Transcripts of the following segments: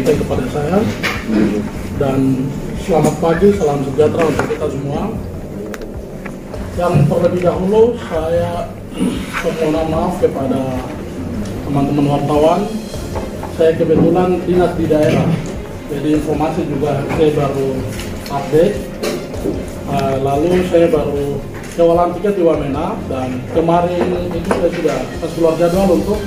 sampai kepada saya. Dan selamat pagi, salam sejahtera untuk kita semua. Yang terlebih dahulu saya permohonan maaf kepada teman-teman wartawan. Saya kebetulan dinas di daerah, jadi informasi juga saya baru update. Lalu saya baru jualan tiket di Wamena, dan kemarin itu saya sudah keluar jadwal untuk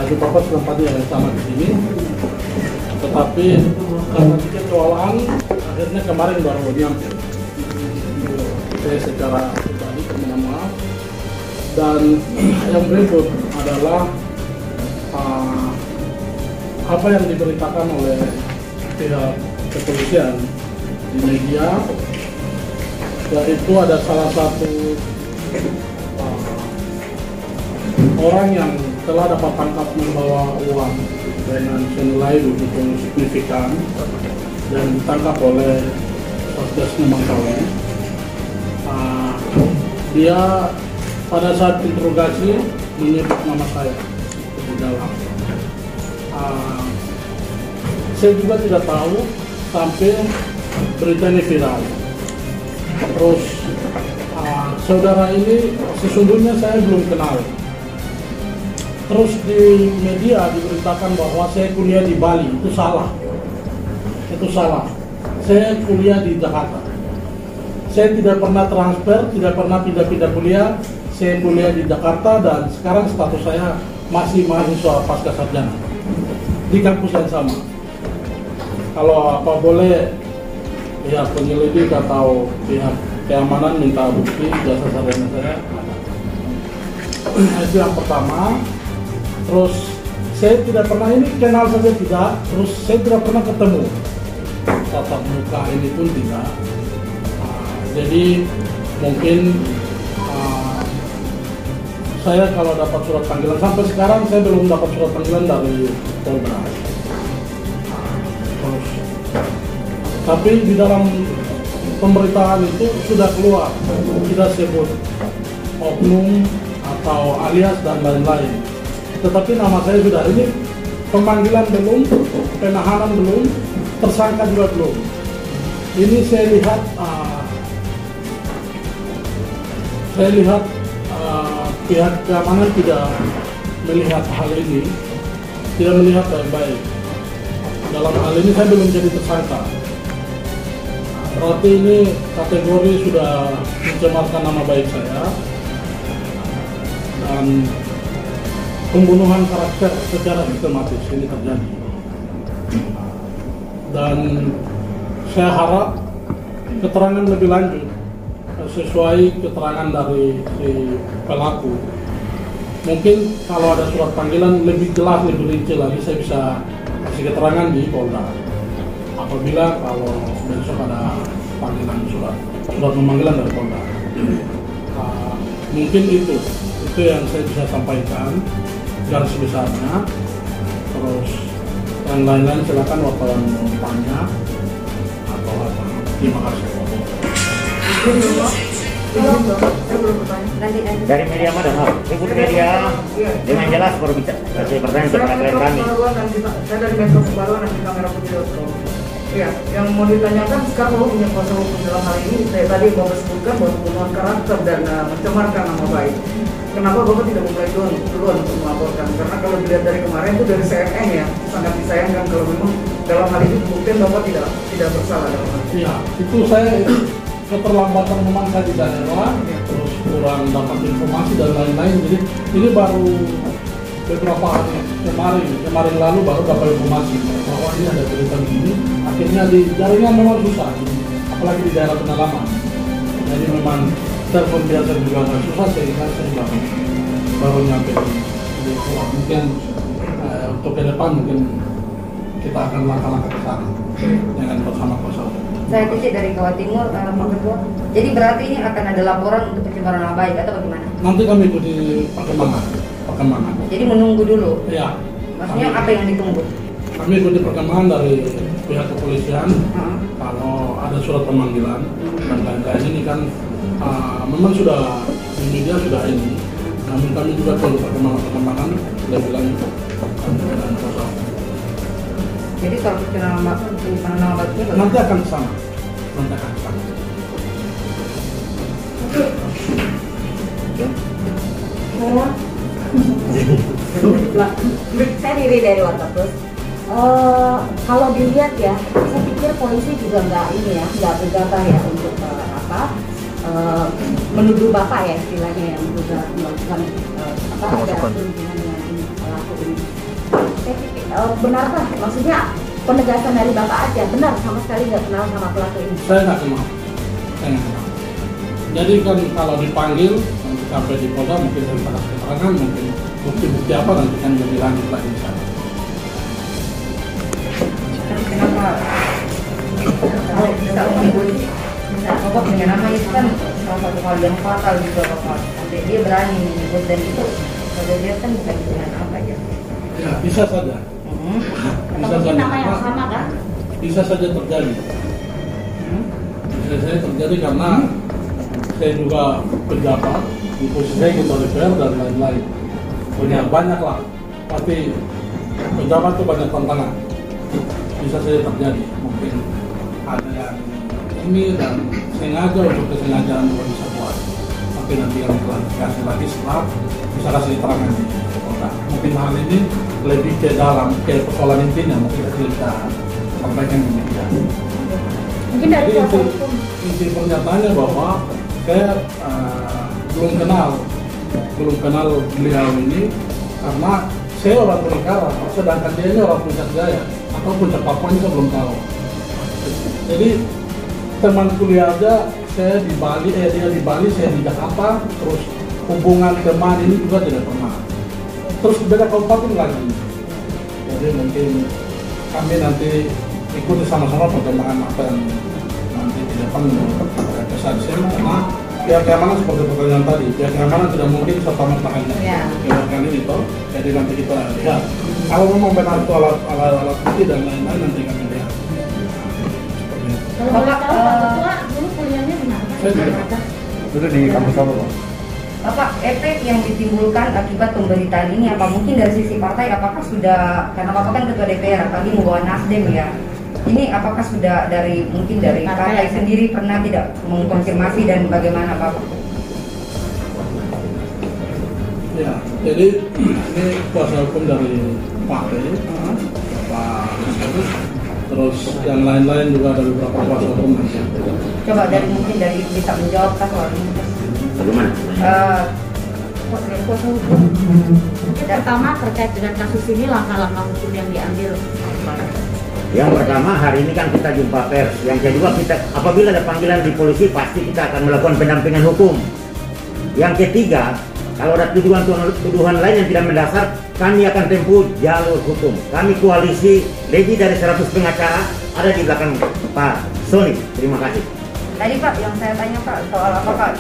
jumpa pers tempatnya yang sama di sini. Tetapi karena tiket jualan akhirnya kemarin baru nyampe. Saya secara pribadi permohonan maaf. Dan yang berikut adalah apa yang diberitakan oleh pihak kepolisian di media, yaitu ada salah satu orang yang telah dapat tangkap membawa uang dengan senilai begitu signifikan dan ditangkap oleh Satgas Nemangkawi. Dia pada saat interogasi menyebut nama saya di dalam. Saya juga tidak tahu sampai berita ini viral. Terus saudara ini sesungguhnya saya belum kenal. Terus di media diberitakan bahwa saya kuliah di Bali. Itu salah. Itu salah. Saya kuliah di Jakarta. Saya tidak pernah transfer, tidak pernah pindah-pindah kuliah. Saya kuliah di Jakarta dan sekarang status saya masih mahasiswa pasca sarjana di kampus yang sama. Kalau apa boleh pihak penyelidik atau pihak keamanan minta bukti jasa sarjana saya. Itu yang pertama. Terus saya tidak pernah ini kenal saja tidak. Terus saya tidak pernah ketemu tatap muka ini pun tidak. Jadi mungkin saya kalau dapat surat panggilan, sampai sekarang saya belum dapat surat panggilan dari Polda. Terus, tapi di dalam pemberitaan itu sudah keluar, tidak sebut oknum atau alias dan lain-lain. Tetapi nama saya sudah, ini pemanggilan belum, penahanan belum, tersangka juga belum. Ini saya lihat pihak keamanan tidak melihat hal ini, tidak melihat baik-baik. Dalam hal ini saya belum jadi tersangka. Berarti ini kategori sudah mencemarkan nama baik saya dan pembunuhan karakter secara sistematis ini terjadi. Dan saya harap keterangan lebih lanjut sesuai keterangan dari si pelaku. Mungkin kalau ada surat panggilan lebih jelas, lebih rinci lagi, saya bisa kasih keterangan di Polda. Apabila kalau besok ada panggilan surat pemanggilan dari Polda. Mungkin itu yang saya bisa sampaikan garis besarnya. Terus yang lain-lain silakan wartawan mau tanya atau apa. Terima kasih. Dari media mana, Pak? Ikut media dengan jelas baru bisa kasih pertanyaan kepada klien kami. Saya dari Metro Kebaruan dan di kamera putih.com. Ya, yang mau ditanyakan sekarang bahwa punya kuasa hukum dalam hal ini, saya tadi Bapak sebutkan bahwa pembunuhan karakter dan mencemarkan nama baik. Kenapa Bapak tidak mulai duluan untuk melaporkan? Karena kalau dilihat dari kemarin itu dari CNN ya, sangat disayangkan kalau memang dalam hal ini bukti Bapak tidak bersalah dalam hal ini. Ya, itu saya keterlambatan memang saya di daerah, terus kurang dapat informasi dan lain-lain. Jadi ini baru beberapa hari kemarin lalu baru dapat informasi bahwa ini ada berita begini. Akhirnya di jaringan memang susah, apalagi di daerah pedalaman. Jadi memang telepon biasa juga agak susah, sehingga saya baru nyampe di pulau. Mungkin untuk ke depan mungkin kita akan langkah-langkah ke sana dengan bersama kuasa. Saya Cici dari Jawa Timur, Pak Ketua. Jadi berarti ini akan ada laporan untuk pencemaran nama baik atau bagaimana? Nanti kami ikuti perkembangan. Jadi menunggu dulu? Iya. Maksudnya apa yang ditunggu? Kami ikuti perkembangan dari pihak kepolisian. Kalau ada surat pemanggilan dan lain-lain ini kan memang sudah di media sudah ini. Namun kami juga perlu perkembangan lebih lanjut. Jadi kalau pencemaran nama baiknya Nanti akan ke sana. Nanti akan ke sana. Saya Riri dari Warta Plus. Kalau dilihat ya, saya pikir polisi juga nggak gegabah ya untuk menuduh bapak ya istilahnya yang juga melakukan ada perhubungan dengan ini pelaku ini. Saya pikir, benarkah maksudnya penegasan dari bapak aja benar sama sekali nggak kenal sama pelaku ini? Saya nggak kenal. Jadi kan kalau dipanggil nanti sampai di Polda mungkin saya minta keterangan, mungkin bukti-bukti apa nanti kan lebih lanjut lagi di sana. Kenapa bisa menghibur Bapak dengan nama itu kan salah satu hal yang fatal juga Bapak. Sampai dia berani menyebut dan itu kalau dia kan bukan dengan apa ya? Ya bisa saja. Bisa Mungkin saja. nama yang sama kan? Bisa saja terjadi. Bisa saja terjadi karena saya juga pejabat di posisi saya ketua DPR dan lain-lain. Punya banyak lah. Tapi pejabat itu banyak tantangan. Bisa saja terjadi. Mungkin ada yang ini dan sengaja untuk kesengajaan juga bisa buat. Tapi nanti yang klarifikasi lagi setelah bisa kasih keterangan di Polda. Mungkin hal ini lebih ke dalam ke persoalan intinya mungkin kita sampaikan di media. Mungkin dari Jadi kuasa hukum. inti pernyataannya bahwa saya belum kenal beliau ini karena saya orang Tolikara, sedangkan dia ini orang Puncak Jaya atau Puncak Papua ini saya belum tahu. Jadi teman kuliah aja saya di Bali, dia di Bali, saya di Jakarta, terus hubungan teman ini juga tidak pernah. Terus beda kabupaten lagi. Jadi mungkin kami nanti ikuti sama-sama perkembangan apa yang nanti di depan kesaksian karena pihak keamanan seperti pertanyaan tadi, pihak keamanan tidak mungkin serta-merta hanya keluarkan ini toh. Jadi nanti kita lihat. Kalau memang benar itu alat bukti dan lain-lain nanti kami lihat. Kalau boleh tahu Pak Ketua dulu kuliahnya di mana? Saya tidak. Itu di kampus apa Pak? Bapak, efek yang ditimbulkan akibat pemberitaan ini apa mungkin dari sisi partai apakah sudah, karena Bapak kan ketua DPR apalagi membawa Nasdem ya, ini apakah sudah dari mungkin dari partai sendiri pernah tidak mengkonfirmasi dan bagaimana Bapak? Ya, jadi ini kuasa hukum dari partai, Pak Nasdem, terus yang lain-lain juga ada beberapa kuasa hukum nanti. Coba dari mungkin dari bisa menjawab kan soal ini. Bagaimana? Kuasa hukum. Mungkin pertama terkait dengan kasus ini langkah-langkah hukum yang diambil. Yang pertama hari ini kan kita jumpa pers. Yang kedua kita apabila ada panggilan di polisi pasti kita akan melakukan pendampingan hukum. Yang ketiga kalau ada tuduhan lain yang tidak mendasar kami akan tempuh jalur hukum. Kami koalisi lebih dari 100 pengacara ada di belakang Pak Sony. Terima kasih. Tadi Pak yang saya tanya Pak soal apa Pak,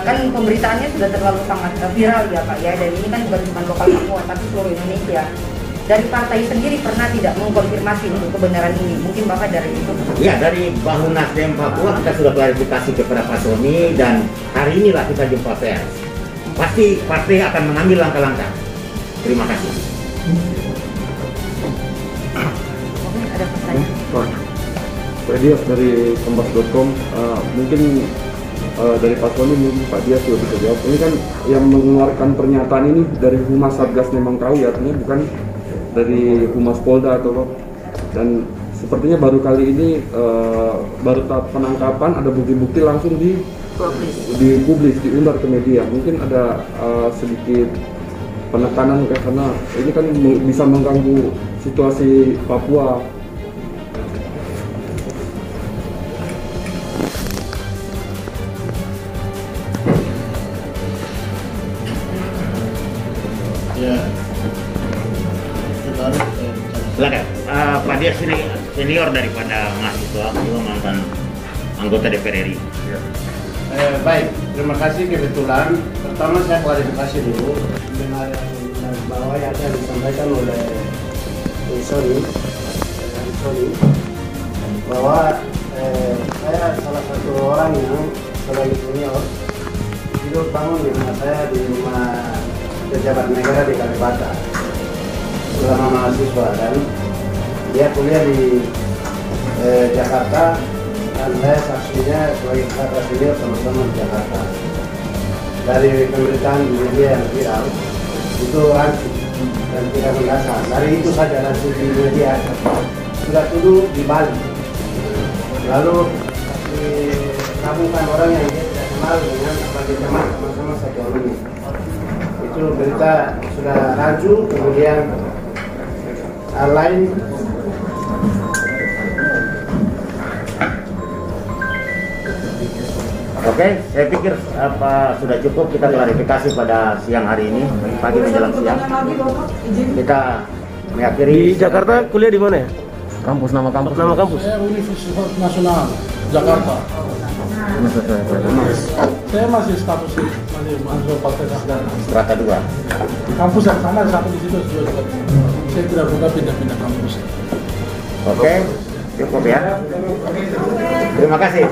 kan pemberitaannya sudah terlalu sangat viral ya Pak ya, dan ini kan bukan cuma lokal Papua tapi seluruh Indonesia. Dari partai sendiri pernah tidak mengkonfirmasi untuk kebenaran ini? Mungkin Bapak dari itu? Ya, dari Bahu Nasdem Papua kita sudah klarifikasi kepada Pak Sony dan hari inilah kita jumpa pers. Pasti partai akan mengambil langkah-langkah. Terima kasih. Mungkin ada pertanyaan? Pak Dias dari Kompas.com, mungkin dari Pak Sony mungkin Pak Dias juga bisa jawab. Ini kan yang mengeluarkan pernyataan ini dari Humas Satgas Nemangkawi, artinya bukan dari Humas Polda atau apa. Dan sepertinya baru kali ini baru tahap penangkapan, ada bukti-bukti langsung dipublis, diundar ke media. Mungkin ada sedikit penekanan karena ini kan bisa mengganggu situasi Papua. Ya. Silakan. Pak Dias ini senior daripada mahasiswa, juga mantan anggota DPR RI. Ya. Baik, terima kasih. Kebetulan pertama saya klarifikasi dulu dengan bahwa yang akan disampaikan oleh Sony bahwa saya salah satu orang yang sebagai senior hidup bangun di rumah saya di rumah pejabat negara di Kalibata selama mahasiswa, dan Dia kuliah di Jakarta dan saya saksinya sebagai kakak senior sama-sama di Jakarta. Dari pemberitaan di media yang viral itu rancu dan tidak mendasar. Dari itu saja rancu di media sudah tuduh di Bali. Lalu digabungkan orang yang dia tidak kenal dengan sebagai teman sama-sama satu alumni. Itu berita sudah rancu, kemudian lain. Oke, saya pikir sudah cukup kita klarifikasi pada siang hari ini, pagi menjelang siang. Kita mengakhiri. Di Jakarta kuliah di mana ya? Kampus, nama kampus. Nama kampus. Saya Universitas Nasional Jakarta. Saya masih status masih mahasiswa Partai Nasdem. Strata 2. Kampus yang sana satu di situ juga. Saya tidak pernah pindah-pindah kampus. Oke, cukup ya. Terima kasih.